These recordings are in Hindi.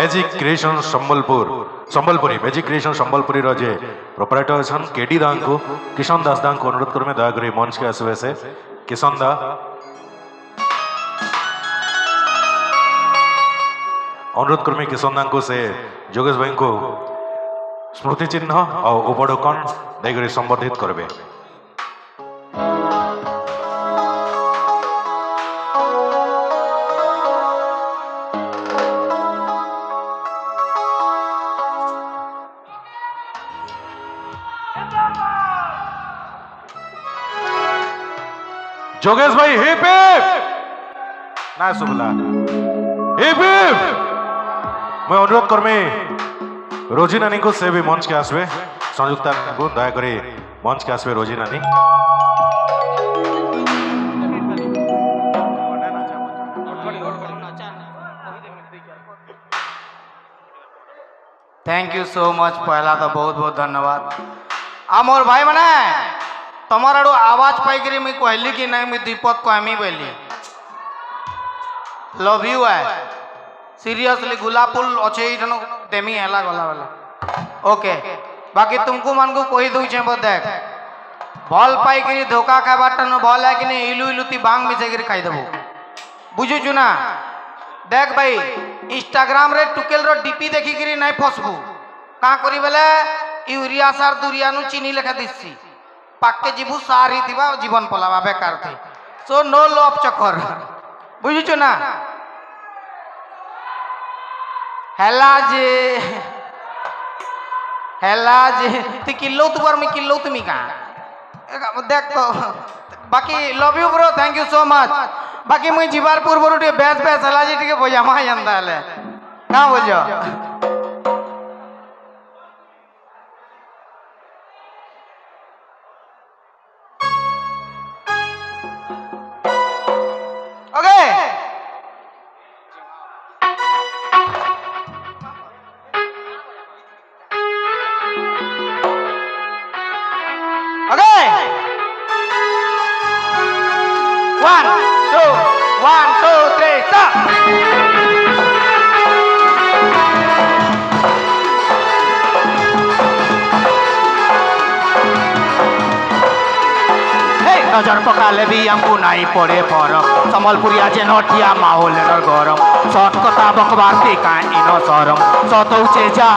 Magic creation Sambalpuri magic creation Sambalpuri जे प्रोपराइटर अच्छा केडी दांग को किशन दास दांग को अनुरोध करें दया करी मंच के आसवे से किशन दा अनुरोध करें किशन दांग को से जोगेश भाई को स्मृति चिन्ह और उपढौकन दया संबोधित करबे। जोगेश भाई हिप हिप ना सुबला हिप हिप। मैं अनुरोध करमी रोजी नानी को से भी मंच के आसवे संयुक्ता को दया करी मंच के आसवे रोजी नानी। थैंक यू सो मच पहला तो बहुत बहुत धन्यवाद। मोर भाई मने तमर आड़ू आवाज पाई मुझे कहली कि नहीं मुझे दीपक कहमी बोली लव यू है सीरियसली गुलाब फूल अच्छे देमी है गला वाला ओके। बाकी तुमको मन को कही दूचे देख भल पाई धोखा खाबार टान भल है कि नहीं इलू इलुती बांग मिसेक खाईदेबू बुझुचु ना। देख भाई इंस्टाग्राम रे टुकेल रो डीपी देखिकी नहीं फसबू कहाँ करी बेले यूरिया सार दुरिया चीनी लेखा दिसी पाके जीवु सार ही थी जीवन पलावा बेकार थी सो नो लव चक्कर बुझुचु ना। हेला जे ती किलो तू पर मैं किलो तुम्हें कहाँ देख तो बाकी love you bro thank you so much. बाकी मुझे जीवार पूर्व बेस बेस हला जी टे बजामा जानता है कहाँ बोलो नजर पकाले भी हमको नहीं पड़े फरक संबलपुरिया जे नटिया माहौल गरम सत कथा बकबार टीका इन सरम सतौचे जा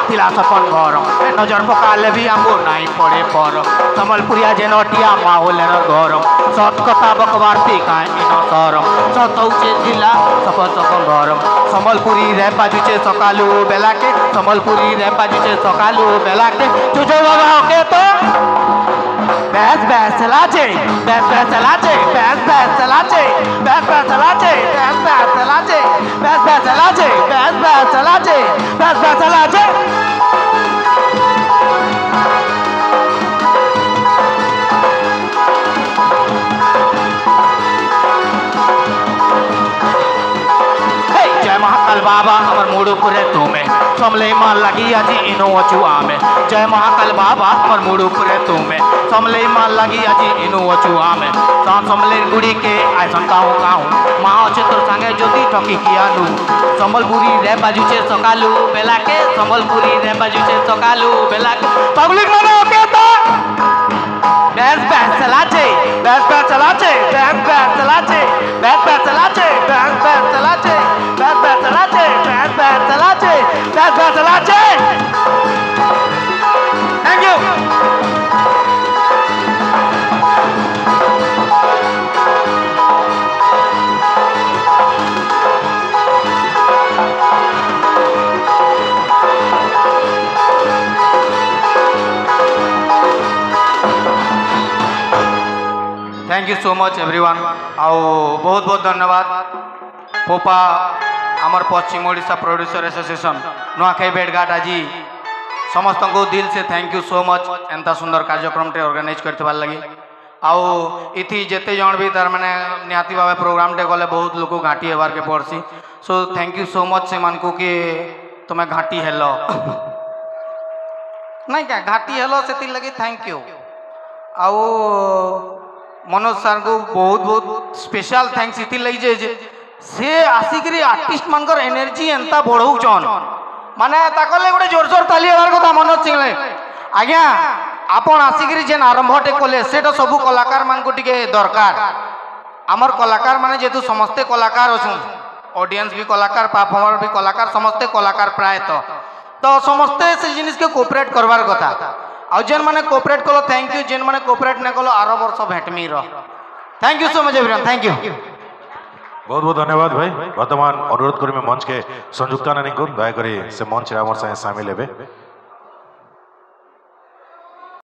थिला सपन भरम नजर पकाले भी हमको नहीं पड़े फरक संबलपुरिया जे नटिया माहौल गरम सत कथा बकबार टीका इन सरम सतौचे थिला सपन भरम संबलपुरी रे बाजुचे सकालू बेला के संबलपुरी रे बाजुचे सकालू बेला के तुझे बाबा के तो बैस बैस चलाचे बैस बैस चलाचे बैस बैस चलाचे बैस बैस चलाचे बैस बैस चलाचे बैस बैस चलाचे बैस बैस चलाचे बैस बैस चलाचे। जय महाकाल बाबा हमर मुड़ू पुरे तुम्हें समले मां लगी आजी इनो अचुआ में जय महाकाल बाबा हमर मुड़ू पुरे तुम्हें समले मां लगी आजी इनो अचुआ में सान समले गुड़ी के आयसन काहू माँ अच्छे तोर संगे ज्योति ठकी किया लू संबलपुरी रे बाजुचे सकालू बेला के संबलपुरी रे बाजुचे सकालू बेला के पब्लिक मनो के तो बैस बैस चलाचे बैस बैस चलाचे बैस बैस चलाचे बैस बैस चलाचे बैस बैस चलाचे बैस बैस चलाचे बैस बैस चलाचे बैस बैस चलाचे। Thank you. Thank you so much everyone आओ बहुत बहुत धन्यवाद पोपा आमर पश्चिम ओडिशा प्रोड्यूसर एसोसिएशन नुआखाई बेड़घाट आज समस्त को दिल से थैंक यू सो मच एंता सुंदर कार्यक्रम टे ऑर्गेनाइज करते लगी आओ इथि जेते जन भी तार माने निहाती भाव प्रोग्राम टे गले बहुत लोग घाटी हेबार के पड़सी सो थैंक यू सो मच से मान को कि तुम्हें घाटी हेलो नहीं क्या घाटी हेलो से लगी थैंक यू आओ मनोज सर को बहुत बहुत स्पेशल थैंक्स इति लगी जे से आसिकी आर्टिस्ट मानकर एनर्जी एंता बढ़ौन माने ताकले गोटे जोर जोर ताली हबार कथा मनोज सिंह आज्ञा आपण आसिकी जेन आरंभटे कले सेटा सबू कलाकार मान को टिके दरकार आमर कलाकार माने जेतु समस्ते कलाकार अछुं ऑडियंस भी कलाकार परफॉर्मर भी कलाकार समस्ते कलाकार प्रायतः तो समस्ते से जिनिस के कोऑपरेट करवार कथा आ जेन माने कोऑपरेट कलो थैंक यू जेन माने कोऑपरेट न कलो आरो वर्ष भेटमी रह thank you so much everyone thank you बहुत बहुत धन्यवाद भाई वर्तमान अनुरोध करी मंच के संयुक्ता नानी को दया से मंच रे आमर सामने शामिल हेबे।